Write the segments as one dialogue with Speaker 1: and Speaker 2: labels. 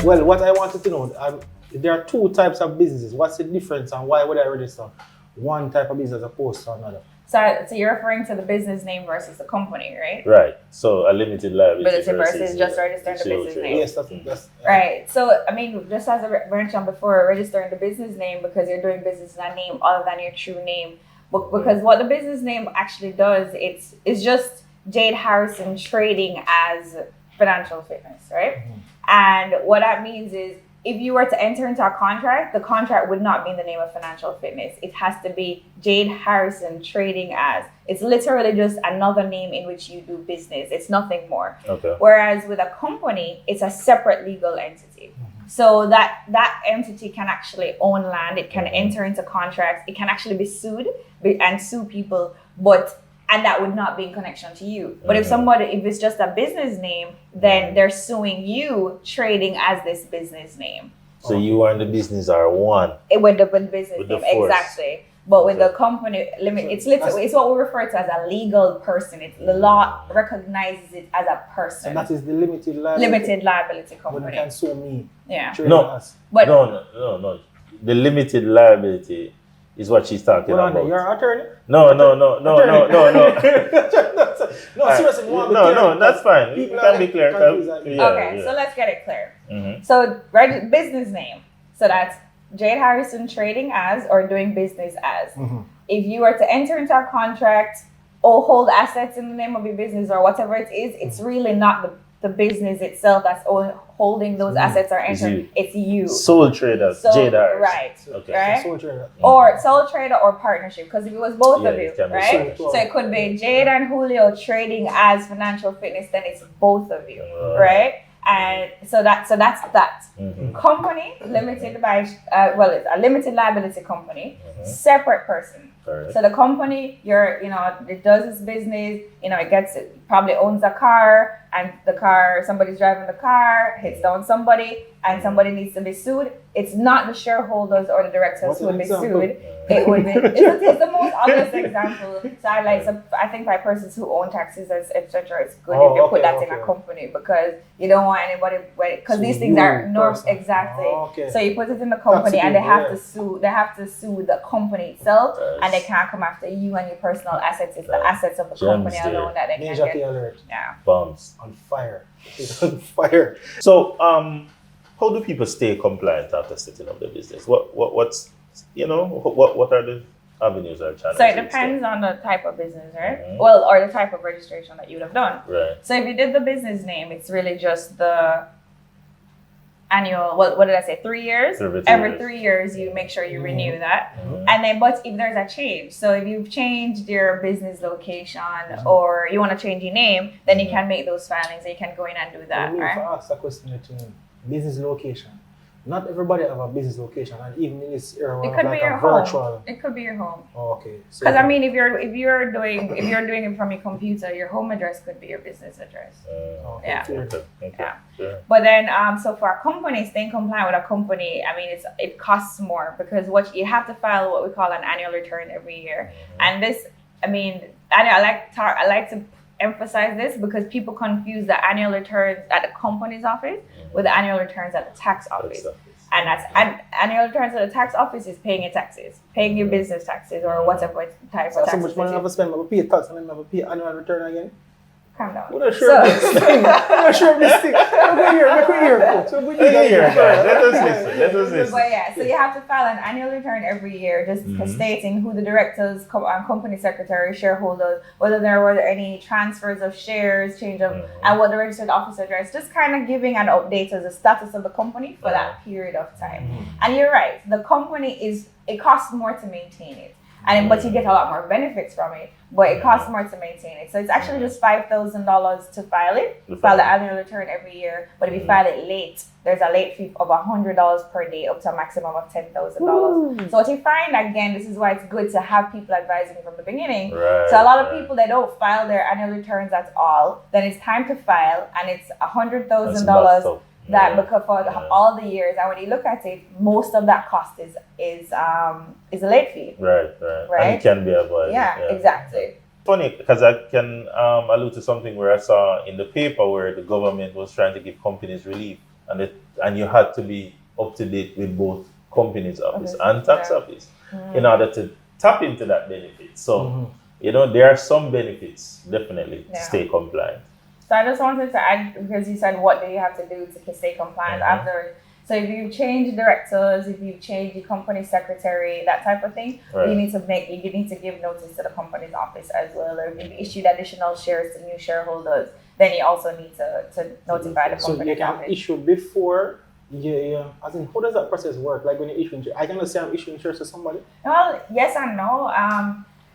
Speaker 1: Well, what I wanted to know, there are two types of businesses. What's the difference and why would I register one type of business as opposed to another?
Speaker 2: So you're referring to the business name versus the company, right?
Speaker 3: Right. So a limited liability
Speaker 2: versus just registering the business name.
Speaker 1: Yes, that's
Speaker 2: right. So I mean, just as I mentioned before, registering the business name because you're doing business in a name other than your true name. Because what the business name actually does, it's just Jade Harrison trading as financial fitness, right? And what that means is if you were to enter into a contract, the contract would not be in the name of financial fitness. It has to be Jade Harrison trading as. It's literally just another name in which you do business. It's nothing more.
Speaker 3: Okay.
Speaker 2: Whereas with a company, it's a separate legal entity. So that entity can actually own land. It can enter into contracts. It can actually be sued and sue people, and that would not be in connection to you. But if it's just a business name, then they're suing you trading as this business name.
Speaker 3: So you and the business are one.
Speaker 2: With the business
Speaker 3: With
Speaker 2: name,
Speaker 3: the force.
Speaker 2: Exactly. But with the company limit, it's what we refer to as a legal person. The law recognizes it as a person.
Speaker 1: And that is the limited liability.
Speaker 2: Limited liability company.
Speaker 1: But you can sue me.
Speaker 2: Yeah.
Speaker 3: No, the limited liability is what she's talking about.
Speaker 1: You're an attorney?
Speaker 3: No.
Speaker 1: No, seriously.
Speaker 3: No, that's fine. You can be clear.
Speaker 2: So let's get it clear. So business name. So that's Jade Harrison trading as or doing business as. If you were to enter into a contract or hold assets in the name of your business or whatever it is, it's really not the business itself that's holding those assets or entering. It's you.
Speaker 3: Sole trader, Jade Harrison.
Speaker 2: Right.
Speaker 3: Okay.
Speaker 2: Right?
Speaker 1: Sole trader.
Speaker 2: Or sole trader or partnership. Because if it was both of you, right?
Speaker 1: So
Speaker 2: it could be Jade and Julio trading as financial fitness, then it's both of you. Right? And so that's that. Company limited by it's a limited liability company, separate person.
Speaker 3: Correct.
Speaker 2: So the company, it does its business, it probably owns a car, and somebody's driving the car, hits down somebody, and somebody needs to be sued. It's not the shareholders or the directors who would be sued. It would be. It's the most obvious example. So I think by persons who own taxes, etc., it's good if you put that in a company because you don't want anybody because these things are norms exactly. So you put it in the company and they have to sue. They have to sue the company itself, and they can't come after you and your personal assets. It's the assets of the company alone that they can get.
Speaker 1: Alert.
Speaker 2: Yeah.
Speaker 3: Bombs.
Speaker 1: On fire. It's on fire.
Speaker 3: So how do people stay compliant after setting up their business? What's what are the avenues or channels?
Speaker 2: So it depends on the type of business, right? Well, or the type of registration that you would have done.
Speaker 3: Right.
Speaker 2: So if you did the business name, it's really just the annual, what did I say, 3 years? Every 3 years, you make sure you renew that. And then, but if there's a change, so if you've changed your business location or you want to change your name, then you can make those filings and you can go in and do that, right?
Speaker 1: If I ask a question to business location, not everybody have a business location, and even in this era,
Speaker 2: it could be your home. It could be your home.
Speaker 1: Oh, okay.
Speaker 2: Because I mean, if you're doing it from your computer, your home address could be your business address.
Speaker 1: Okay.
Speaker 2: Yeah.
Speaker 3: Sure.
Speaker 2: But then, so for a company, staying compliant with a company, I mean, it costs more because what you have to file what we call an annual return every year, and this, I mean, I like to emphasize this because people confuse the annual returns at the Companies Office with the annual returns at the tax office. And annual returns at the tax office is paying your taxes, paying your business taxes or whatever type of taxes.
Speaker 1: So much money I have to spend, I pay tax and then I have to pay annual return again.
Speaker 2: Calm down.
Speaker 1: I'm not sure of this thing. I'm going here, folks.
Speaker 3: Let us listen.
Speaker 2: But yeah, so you have to file an annual return every year, just stating who the directors, company secretary, shareholders, whether there were any transfers of shares, change of, and what the registered office address, just kind of giving an update of the status of the company for that period of time. And you're right, the company it costs more to maintain it. But you get a lot more benefits from it, but it costs more to maintain it. So it's actually just $5,000 to file it, file the annual return every year. But if you file it late, there's a late fee of $100 per day up to a maximum of $10,000. So what you find, again, this is why it's good to have people advising from the beginning.
Speaker 3: Right,
Speaker 2: so a lot of people, they don't file their annual returns at all. Then it's time to file, and it's $100,000 because for all the years, and when you look at it, most of that cost is a late fee.
Speaker 3: Right. And it can be avoided.
Speaker 2: Yeah, exactly.
Speaker 3: Funny, because I can allude to something where I saw in the paper where the government was trying to give companies relief and you had to be up to date with both Companies Office
Speaker 2: Okay.
Speaker 3: and Tax
Speaker 2: Yeah.
Speaker 3: Office in order to tap into that benefit. So, there are some benefits definitely to
Speaker 2: Yeah.
Speaker 3: stay compliant.
Speaker 2: So I just wanted to add, because you said what do you have to do to stay compliant after. So if you change directors, if you change the company secretary, that type of thing,
Speaker 3: Right.
Speaker 2: you need to give notice to the company's office as well. Or if you've issued additional shares to new shareholders, then you also need to notify the
Speaker 1: So you
Speaker 2: company's
Speaker 1: can
Speaker 2: office.
Speaker 1: issue before. Yeah. As in, how does that process work? Like when you issue, I can say I'm issuing shares to somebody.
Speaker 2: Well, yes and no.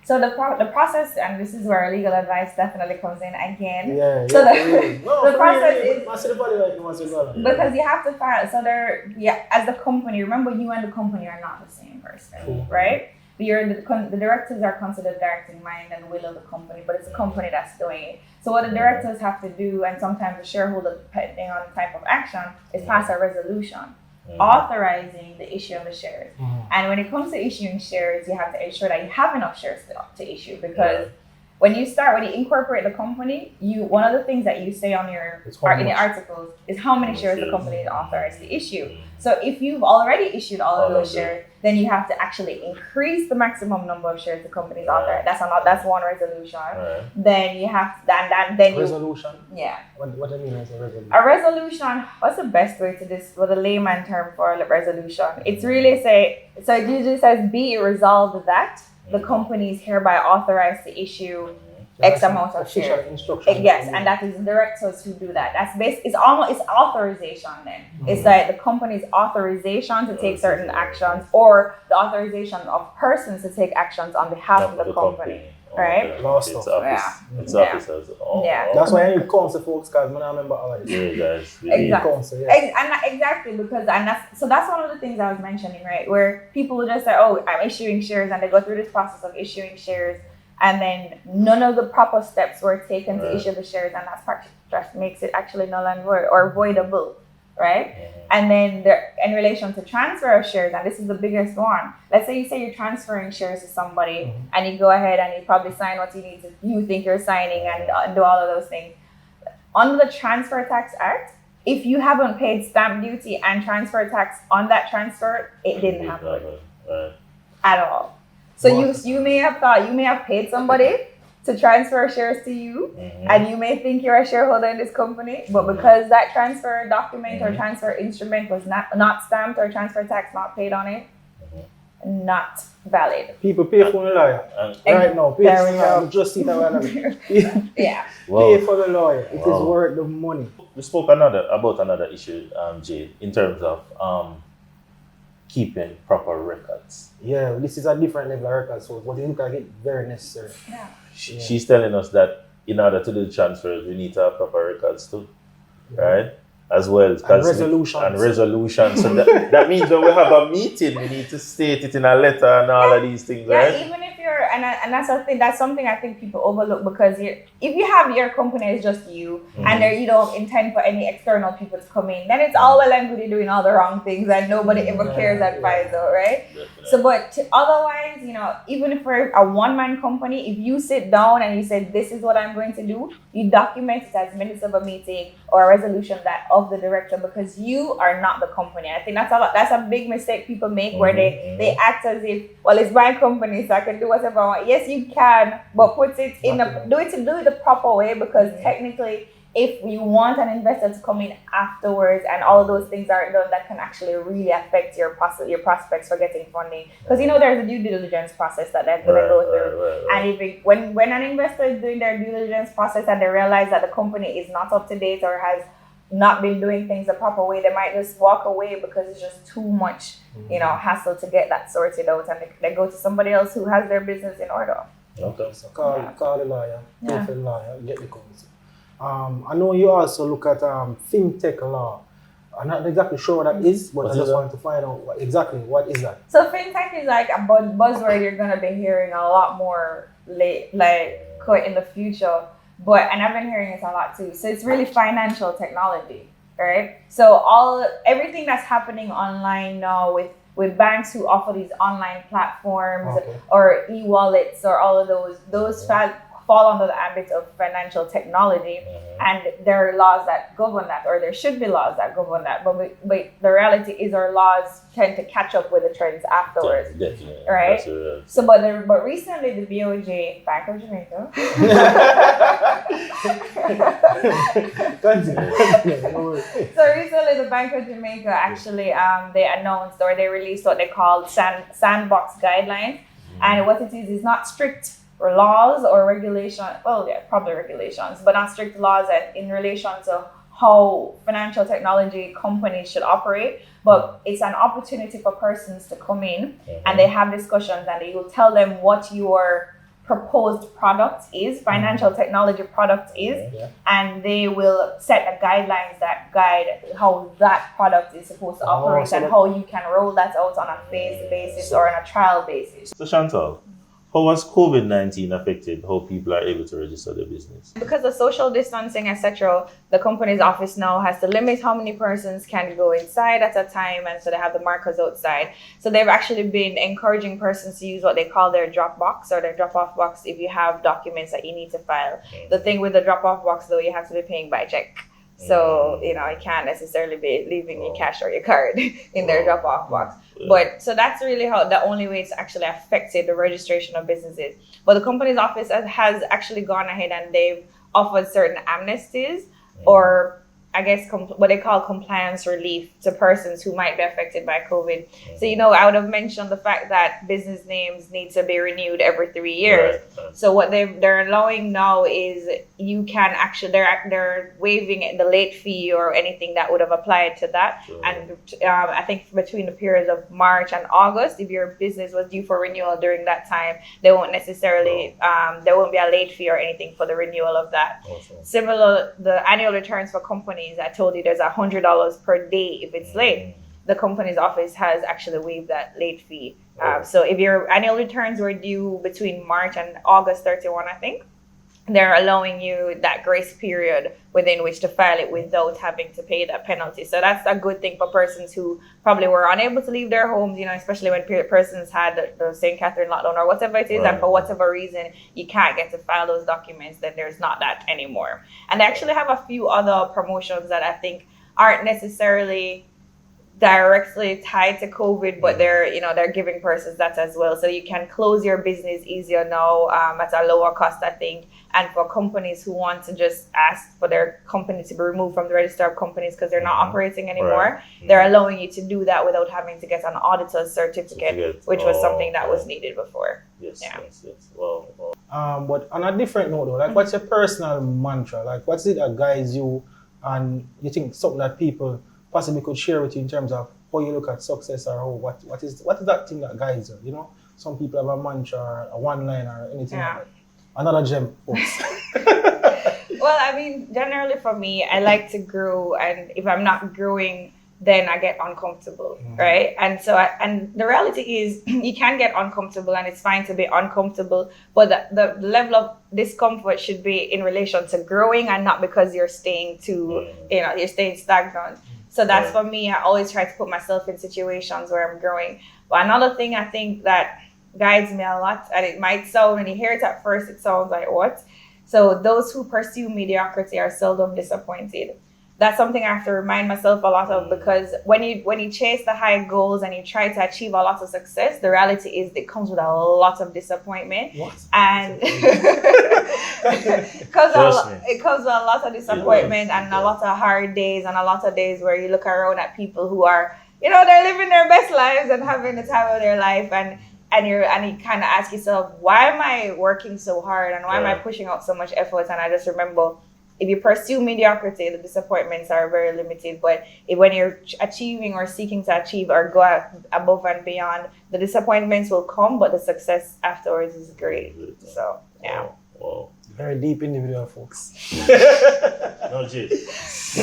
Speaker 2: So the process, and this is where legal advice definitely comes in again.
Speaker 1: Yeah.
Speaker 2: So
Speaker 1: No,
Speaker 2: the process is
Speaker 1: massive value like massive value.
Speaker 2: because you have to file. So as the company, remember you and the company are not the same person,
Speaker 1: True.
Speaker 2: right? The directors are considered directing mind and will of the company, but it's the company that's doing it. So what the directors have to do, and sometimes the shareholder, depending on the type of action, is pass a resolution authorizing the issue of the shares. And when it comes to issuing shares, you have to ensure that you have enough shares to issue, because when you incorporate the company, one of the things that you say on in the articles is how many shares the company is authorized to issue. So if you've already issued all of those shares, then you have to actually increase the maximum number of shares the company is authorized. That's one resolution. Then you have
Speaker 1: Resolution.
Speaker 2: Yeah.
Speaker 1: What do you mean as a resolution?
Speaker 2: A resolution, what's the best way to this with a layman term for a resolution? It's really so it usually says, be it resolved that the company is hereby authorized to issue X amount of
Speaker 1: official
Speaker 2: shares.
Speaker 1: instruction.
Speaker 2: Yes, and that is directors who do that. That's it's authorization then. It's like the company's authorization to take certain actions, or the authorization of persons to take actions on behalf of the company. Right?
Speaker 1: Law
Speaker 3: It's
Speaker 1: stuff.
Speaker 3: office. It's
Speaker 2: Yeah.
Speaker 3: officers.
Speaker 1: That's why I need counsel, folks, because I remember all of this.
Speaker 3: Yeah, guys.
Speaker 2: Exactly.
Speaker 1: Counsel, yeah.
Speaker 2: Exactly, because that's one of the things I was mentioning, right? Where people will just say, "Oh, I'm issuing shares," and they go through this process of issuing shares, and then none of the proper steps were taken to issue the shares, and that makes it actually null and void or voidable, right? And then in relation to transfer of shares, and this is the biggest one. Let's say you're transferring shares to somebody, and you go ahead and you probably sign what you think you're signing, and do all of those things. Under the Transfer Tax Act, if you haven't paid stamp duty and transfer tax on that transfer, it didn't happen at all. So you may have paid somebody to transfer shares to you, and you may think you're a shareholder in this company, but because that transfer document or transfer instrument was not stamped or transfer tax not paid on it, not valid.
Speaker 1: People pay for the lawyer. Right now, pay for the lawyer. Just see that.
Speaker 2: Yeah.
Speaker 1: Pay for the lawyer. It is worth the money.
Speaker 3: We spoke about another issue, Jade, in terms of keeping proper records.
Speaker 1: Yeah, this is a different level of record, so what you look at it very necessary.
Speaker 2: Yeah.
Speaker 3: She's telling us that in order to do the transfers, we need to have proper records too, right? As well as resolutions. So that means when we have a meeting, we need to state it in a letter and all of these things, right?
Speaker 2: Yeah, even if you're, and that's the thing. That's something I think people overlook, because if you have your company as just you, and you don't intend for any external people to come in, then it's all well and good you're doing all the wrong things, and nobody ever cares advice, though, right?
Speaker 3: Definitely.
Speaker 2: So, but otherwise, even if we're a one-man company, if you sit down and you say, "This is what I'm going to do," you document it as minutes of a meeting or a resolution of the director, because you are not the company. I think that's a big mistake people make, where they act as if, well, it's my company, so I can do whatever I want. Yes, you can, but do it the proper way, because technically, if you want an investor to come in afterwards and all of those things are done, that can actually really affect your prospects for getting funding, because there's a due diligence process that they're going to go through. And when an investor is doing their due diligence process and they realize that the company is not up to date or has not been doing things the proper way, they might just walk away because it's just too much, hassle to get that sorted out, and they go to somebody else who has their business in order.
Speaker 3: Okay.
Speaker 1: So call the lawyer, pay for the lawyer, get the counsel. I know you also look at Fintech law. I'm not exactly sure what that is, but I just wanted to find out what is that.
Speaker 2: So Fintech is like a buzzword you're going to be hearing a lot more in the future. And I've been hearing it a lot too. So it's really financial technology, right? So everything that's happening online now with banks who offer these online platforms or e-wallets or all of those fall under the ambit of financial technology, and there are laws that govern that, or there should be laws that govern that. But the reality is our laws tend to catch up with the trends afterwards,
Speaker 3: definitely.
Speaker 2: right? So, but recently the BOJ, Bank of Jamaica. So recently the Bank of Jamaica actually they announced, or they released what they called sandbox guidelines, and what it is not strict laws or regulation. Well, yeah, probably regulations, but not strict laws in relation to how financial technology companies should operate. But it's an opportunity for persons to come in and they have discussions, and they will tell them what your proposed product is, financial technology product is, and they will set the guidelines that guide how that product is supposed to operate, and how you can roll that out on a phased basis or on a trial basis.
Speaker 3: So Chantal, how has COVID-19 affected how people are able to register their business?
Speaker 2: Because of social distancing, etc., the company's office now has to limit how many persons can go inside at a time, and so they have the markers outside. So they've actually been encouraging persons to use what they call their drop box or their drop-off box if you have documents that you need to file. The thing with the drop-off box, though, you have to be paying by check. So, you can't necessarily be leaving your cash or your card in their drop-off box. But so that's really how the only way it's actually affected the registration of businesses. But the company's office has actually gone ahead and they've offered certain amnesties, or I guess what they call compliance relief to persons who might be affected by COVID. So, I would have mentioned the fact that business names need to be renewed every 3 years. Right. So what they're allowing now is you can actually, they're waiving the late fee or anything that would have applied to that. Sure. And I think between the periods of March and August, if your business was due for renewal during that time, they won't necessarily, there won't be a late fee or anything for the renewal of that. Awesome. Similar, the annual returns for companies, I told you there's $100 per day if it's late. The company's office has actually waived that late fee. So if your annual returns were due between March and August 31, I think, they're allowing you that grace period within which to file it without having to pay that penalty. So that's a good thing for persons who probably were unable to leave their homes, especially when persons had the St. Catherine lockdown or whatever it is, and for whatever reason you can't get to file those documents, then there's not that anymore. And they actually have a few other promotions that I think aren't necessarily directly tied to COVID, but they're giving persons that as well. So you can close your business easier now at a lower cost, I think. And for companies who want to just ask for their company to be removed from the register of companies because they're not operating anymore, they're allowing you to do that without having to get an auditor's certificate, which was something that was needed before.
Speaker 3: Yes. Wow.
Speaker 1: But on a different note though, like what's your personal mantra? Like what's it that guides you, and you think something that people possibly could share with you in terms of how you look at success, or what is that thing that guides you? Some people have a mantra or a one-liner or anything like that. Another gem, folks.
Speaker 2: Well, I mean, generally for me, I like to grow, and if I'm not growing, then I get uncomfortable, right? And so, and the reality is, you can get uncomfortable, and it's fine to be uncomfortable, but the level of discomfort should be in relation to growing, and not because you're staying you're staying stagnant. So that's for me. I always try to put myself in situations where I'm growing. But another thing I think that guides me a lot, and it might sound, when you hear it at first, it sounds like what? So those who pursue mediocrity are seldom disappointed. That's something I have to remind myself a lot of, because when you chase the high goals and you try to achieve a lot of success, the reality is it comes with a lot of disappointment.
Speaker 1: What?
Speaker 2: And it comes with a lot of disappointment and a lot of hard days, and a lot of days where you look around at people who are, they're living their best lives and having the time of their life, and you kind of ask yourself, why am I working so hard, and why am I pushing out so much effort? And I just remember, if you pursue mediocrity, the disappointments are very limited. But when you're achieving or seeking to achieve or go above and beyond, the disappointments will come, but the success afterwards is great. So, yeah.
Speaker 3: Wow.
Speaker 1: Very deep individual, folks.
Speaker 3: No, Jade.
Speaker 1: So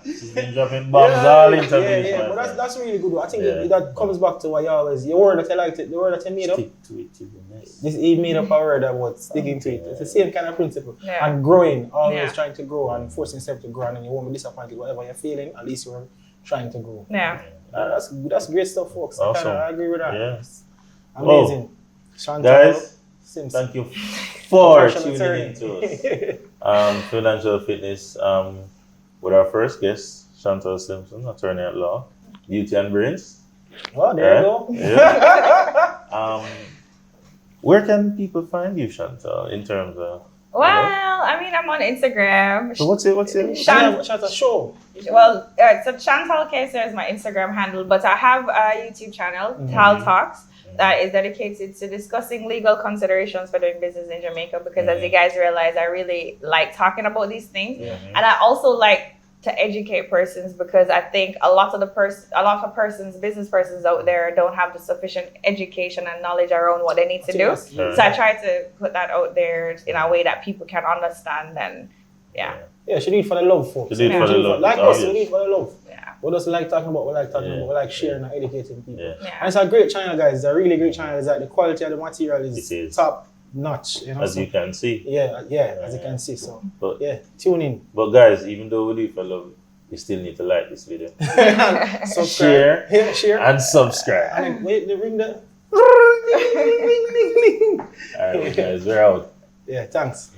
Speaker 3: she's been dropping bombs all interviews.
Speaker 1: Yeah, but that's really good. I think that comes back to what your word that you liked, the word that you made up.
Speaker 3: Stick to it to be nice.
Speaker 1: He made up a word about sticking to it. It's the same kind of principle. Yeah. And growing, always trying to grow and forcing yourself to grow, and you won't be disappointed. Whatever you're feeling, at least you're trying to grow.
Speaker 2: Yeah.
Speaker 1: That's great stuff, folks.
Speaker 3: Awesome.
Speaker 1: I agree with that.
Speaker 3: Yes.
Speaker 1: Amazing. Chantal.
Speaker 3: Guys,
Speaker 1: Simpson.
Speaker 3: Thank you for
Speaker 1: Commercial
Speaker 3: tuning in to us. Financial Fitness with our first guest, Chantal Simpson, attorney at law, beauty and brains.
Speaker 1: Well, there you go.
Speaker 3: Yeah. Where can people find you, Chantal, in terms of?
Speaker 2: Well, I mean, I'm on Instagram.
Speaker 3: So what's it?
Speaker 1: Chantal show.
Speaker 2: Well, so Chantal Kaiser is my Instagram handle, but I have a YouTube channel, Tal Talks, that is dedicated to discussing legal considerations for doing business in Jamaica. Because as you guys realize, I really like talking about these things, and I also like to educate persons, because I think a lot of business persons out there don't have the sufficient education and knowledge around what they need to do. So I try to put that out there in a way that people can understand, and yeah,
Speaker 1: she do it for the love, folks.
Speaker 3: She do it for the love.
Speaker 1: Like us, we do it for the love.
Speaker 2: Yeah.
Speaker 1: We just like talking about what we like talking about. We like sharing and educating people.
Speaker 2: Yeah.
Speaker 1: And it's a great channel, guys. It's a really great channel. It's like the quality of the material is top notch. You know,
Speaker 3: as you can see.
Speaker 1: As you can see. So,
Speaker 3: but
Speaker 1: tune in.
Speaker 3: But guys, even though we do it for love, you still need to like this video.
Speaker 1: Share
Speaker 3: and subscribe.
Speaker 1: And wait, the ring the.
Speaker 3: Alright, guys, we're out.
Speaker 1: Yeah, thanks.